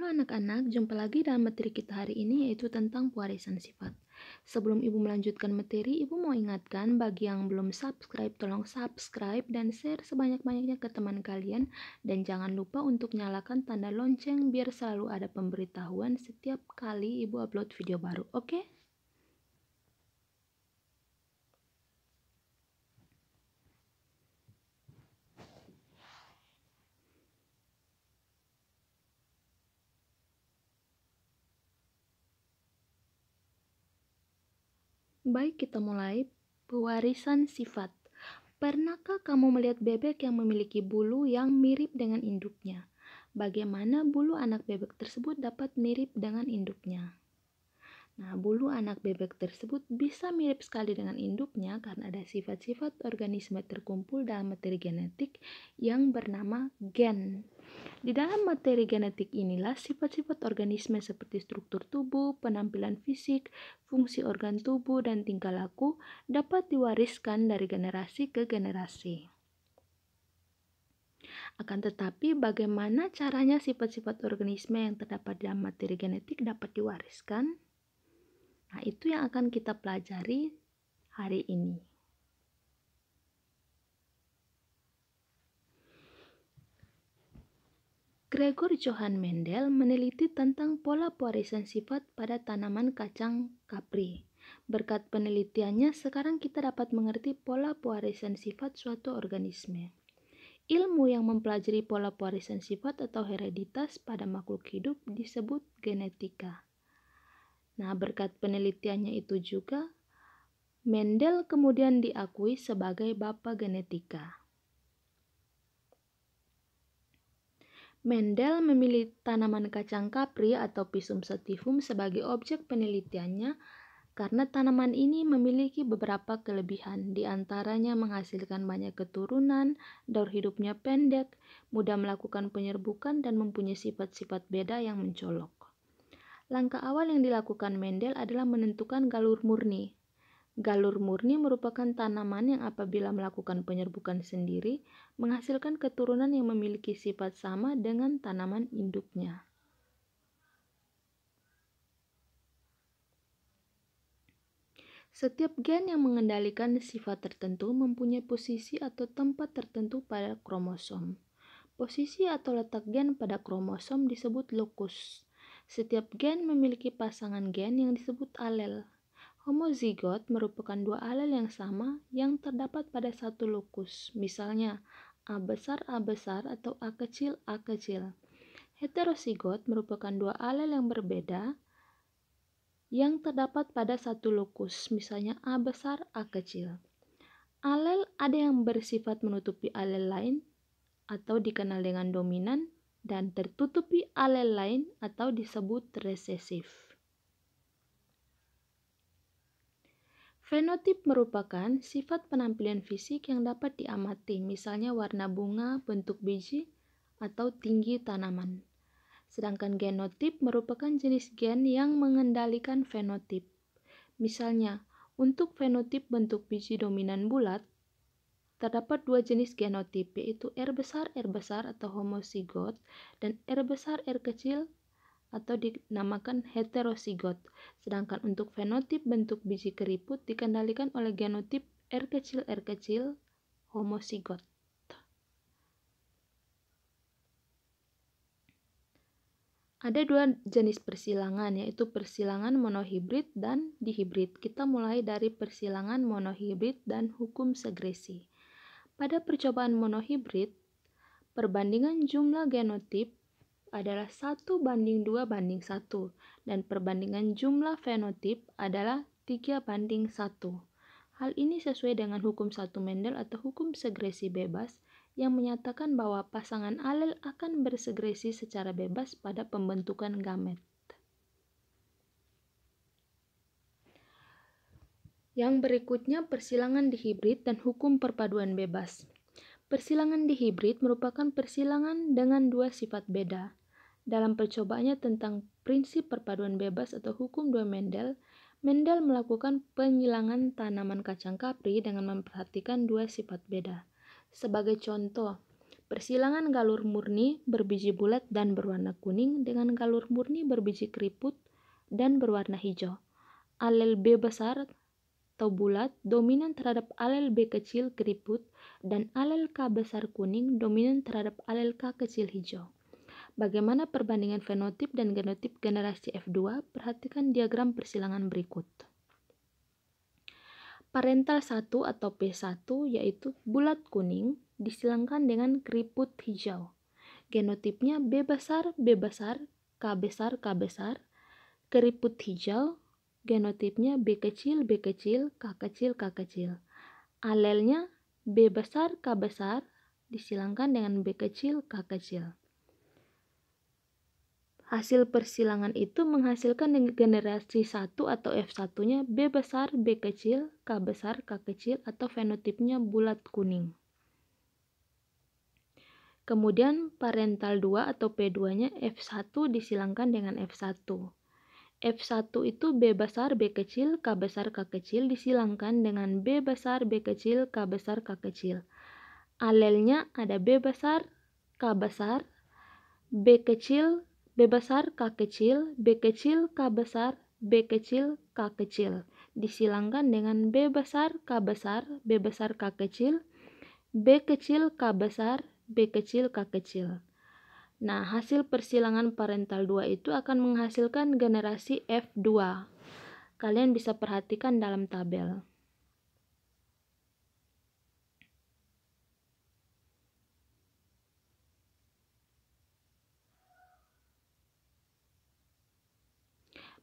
Halo anak-anak, jumpa lagi dalam materi kita hari ini yaitu tentang pewarisan sifat. Sebelum Ibu melanjutkan materi, Ibu mau ingatkan bagi yang belum subscribe, tolong subscribe dan share sebanyak-banyaknya ke teman kalian. Dan jangan lupa untuk nyalakan tanda lonceng biar selalu ada pemberitahuan setiap kali Ibu upload video baru, oke? Baik, kita mulai. Pewarisan sifat. Pernahkah kamu melihat bebek yang memiliki bulu yang mirip dengan induknya? Bagaimana bulu anak bebek tersebut dapat mirip dengan induknya? Nah, bulu anak bebek tersebut bisa mirip sekali dengan induknya karena ada sifat-sifat organisme terkumpul dalam materi genetik yang bernama gen. Di dalam materi genetik inilah sifat-sifat organisme seperti struktur tubuh, penampilan fisik, fungsi organ tubuh, dan tingkah laku dapat diwariskan dari generasi ke generasi. Akan tetapi, bagaimana caranya sifat-sifat organisme yang terdapat dalam materi genetik dapat diwariskan? Nah, itu yang akan kita pelajari hari ini. Gregor Johann Mendel meneliti tentang pola pewarisan sifat pada tanaman kacang kapri. Berkat penelitiannya, sekarang kita dapat mengerti pola pewarisan sifat suatu organisme. Ilmu yang mempelajari pola pewarisan sifat atau hereditas pada makhluk hidup disebut genetika. Nah, berkat penelitiannya itu juga, Mendel kemudian diakui sebagai bapa genetika. Mendel memilih tanaman kacang kapri atau Pisum sativum sebagai objek penelitiannya karena tanaman ini memiliki beberapa kelebihan, di antaranya menghasilkan banyak keturunan, daur hidupnya pendek, mudah melakukan penyerbukan, dan mempunyai sifat-sifat beda yang mencolok. Langkah awal yang dilakukan Mendel adalah menentukan galur murni. Galur murni merupakan tanaman yang apabila melakukan penyerbukan sendiri, menghasilkan keturunan yang memiliki sifat sama dengan tanaman induknya. Setiap gen yang mengendalikan sifat tertentu mempunyai posisi atau tempat tertentu pada kromosom. Posisi atau letak gen pada kromosom disebut lokus. Setiap gen memiliki pasangan gen yang disebut alel. Homozigot merupakan dua alel yang sama yang terdapat pada satu lokus, misalnya A besar atau A kecil. Heterozigot merupakan dua alel yang berbeda yang terdapat pada satu lokus, misalnya A besar, A kecil. Alel ada yang bersifat menutupi alel lain atau dikenal dengan dominan dan tertutupi alel lain atau disebut resesif. Fenotip merupakan sifat penampilan fisik yang dapat diamati, misalnya warna bunga, bentuk biji, atau tinggi tanaman. Sedangkan genotip merupakan jenis gen yang mengendalikan fenotip. Misalnya, untuk fenotip bentuk biji dominan bulat, terdapat dua jenis genotip, yaitu R besar atau homozigot, dan R besar, R kecil atau dinamakan heterozigot. Sedangkan untuk fenotip bentuk biji keriput dikendalikan oleh genotip R kecil homozigot. Ada dua jenis persilangan, yaitu persilangan monohibrid dan dihibrid. Kita mulai dari persilangan monohibrid dan hukum segresi. Pada percobaan monohibrid, perbandingan jumlah genotip adalah 1:2:1 dan perbandingan jumlah fenotip adalah 3:1. Hal ini sesuai dengan hukum 1 Mendel atau hukum segresi bebas yang menyatakan bahwa pasangan alel akan bersegresi secara bebas pada pembentukan gamet. Yang berikutnya persilangan dihibrid dan hukum perpaduan bebas. Persilangan dihibrid merupakan persilangan dengan dua sifat beda. Dalam percobaannya tentang prinsip perpaduan bebas atau hukum 2 Mendel, Mendel melakukan penyilangan tanaman kacang kapri dengan memperhatikan dua sifat beda. Sebagai contoh, Persilangan galur murni berbiji bulat dan berwarna kuning dengan galur murni berbiji keriput dan berwarna hijau. Alel B besar atau bulat dominan terhadap alel B kecil keriput dan alel K besar kuning dominan terhadap alel K kecil hijau. Bagaimana perbandingan fenotip dan genotip generasi F2? Perhatikan diagram persilangan berikut. Parental 1 atau P1 yaitu bulat kuning disilangkan dengan keriput hijau. Genotipnya B besar, B besar, K besar, K besar. Keriput hijau, genotipnya B kecil, B kecil, K kecil, K kecil. Alelnya B besar, K besar disilangkan dengan B kecil, K kecil. Hasil persilangan itu menghasilkan generasi 1 atau F1-nya B besar, B kecil, K besar, K kecil atau fenotipnya bulat kuning. Kemudian parental 2 atau P2-nya F1 disilangkan dengan F1. F1 itu B besar, B kecil, K besar, K kecil disilangkan dengan B besar, B kecil, K besar, K kecil. Alelnya ada B besar, K besar, B kecil, B besar, K kecil, B kecil, K besar, B kecil, K kecil. Disilangkan dengan B besar, K besar, B besar, K kecil, B kecil, K besar, B kecil, K kecil. Nah, hasil persilangan parental 2 itu akan menghasilkan generasi F2. Kalian bisa perhatikan dalam tabel.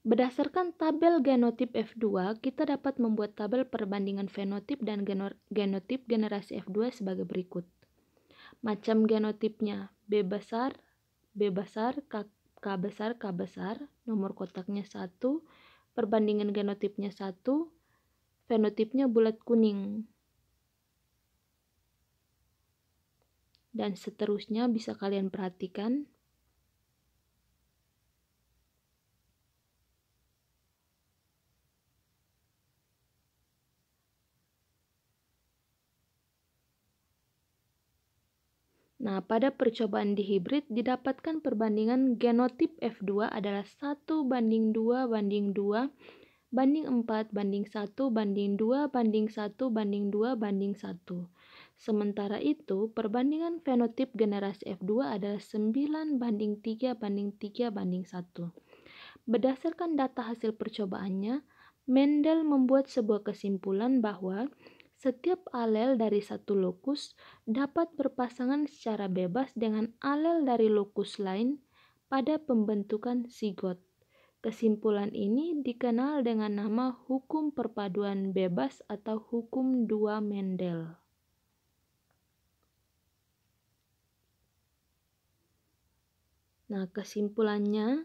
Berdasarkan tabel genotip F2, kita dapat membuat tabel perbandingan fenotip dan genotip generasi F2 sebagai berikut. Macam genotipnya B besar, B besar, K besar, K besar, nomor kotaknya 1, perbandingan genotipnya 1, fenotipnya bulat kuning. Dan seterusnya bisa kalian perhatikan. Nah, pada percobaan di hibrid didapatkan perbandingan genotip F2 adalah 1 banding 2 banding 2 banding 4 banding 1 banding 2 banding 1 banding 2 banding 1. Sementara itu, perbandingan fenotip generasi F2 adalah 9 banding 3 banding 3 banding 1. Berdasarkan data hasil percobaannya, Mendel membuat sebuah kesimpulan bahwa setiap alel dari satu lokus dapat berpasangan secara bebas dengan alel dari lokus lain pada pembentukan sigot. Kesimpulan ini dikenal dengan nama hukum perpaduan bebas atau hukum 2 Mendel. Nah, kesimpulannya,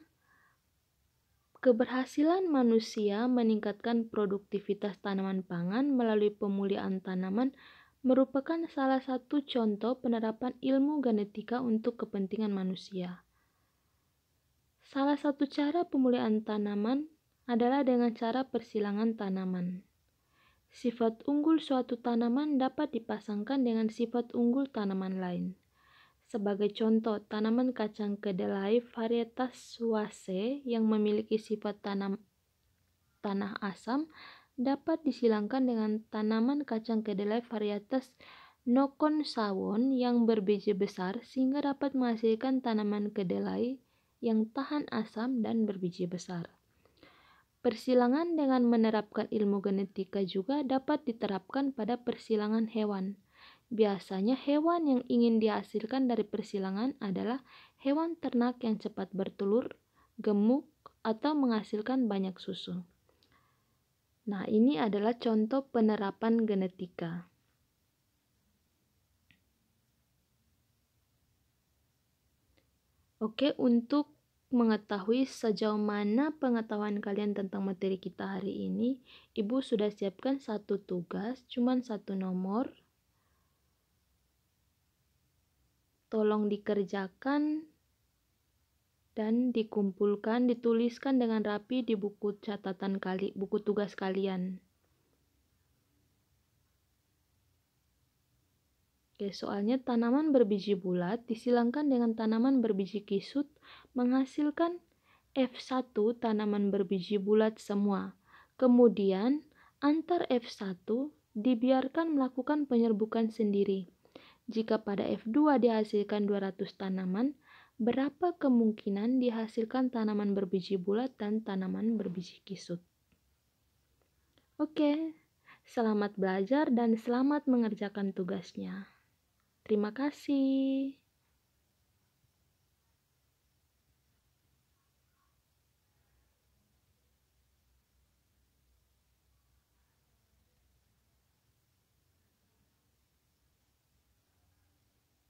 keberhasilan manusia meningkatkan produktivitas tanaman pangan melalui pemulihan tanaman merupakan salah satu contoh penerapan ilmu genetika untuk kepentingan manusia. Salah satu cara pemulihan tanaman adalah dengan cara persilangan tanaman. Sifat unggul suatu tanaman dapat dipasangkan dengan sifat unggul tanaman lain. Sebagai contoh, tanaman kacang kedelai varietas Wase yang memiliki sifat tanah asam dapat disilangkan dengan tanaman kacang kedelai varietas Nokon Sawon yang berbiji besar sehingga dapat menghasilkan tanaman kedelai yang tahan asam dan berbiji besar. Persilangan dengan menerapkan ilmu genetika juga dapat diterapkan pada persilangan hewan. Biasanya hewan yang ingin dihasilkan dari persilangan adalah hewan ternak yang cepat bertelur, gemuk, atau menghasilkan banyak susu. Nah, ini adalah contoh penerapan genetika. Oke, untuk mengetahui sejauh mana pengetahuan kalian tentang materi kita hari ini, Ibu sudah siapkan satu tugas, cuman satu nomor. Tolong dikerjakan dan dikumpulkan, dituliskan dengan rapi di buku catatan buku tugas kalian. Oke, soalnya tanaman berbiji bulat disilangkan dengan tanaman berbiji kisut menghasilkan F1 tanaman berbiji bulat semua. Kemudian, antar F1 dibiarkan melakukan penyerbukan sendiri. Jika pada F2 dihasilkan 200 tanaman, berapa kemungkinan dihasilkan tanaman berbiji bulat dan tanaman berbiji kisut? Oke, selamat belajar dan selamat mengerjakan tugasnya. Terima kasih.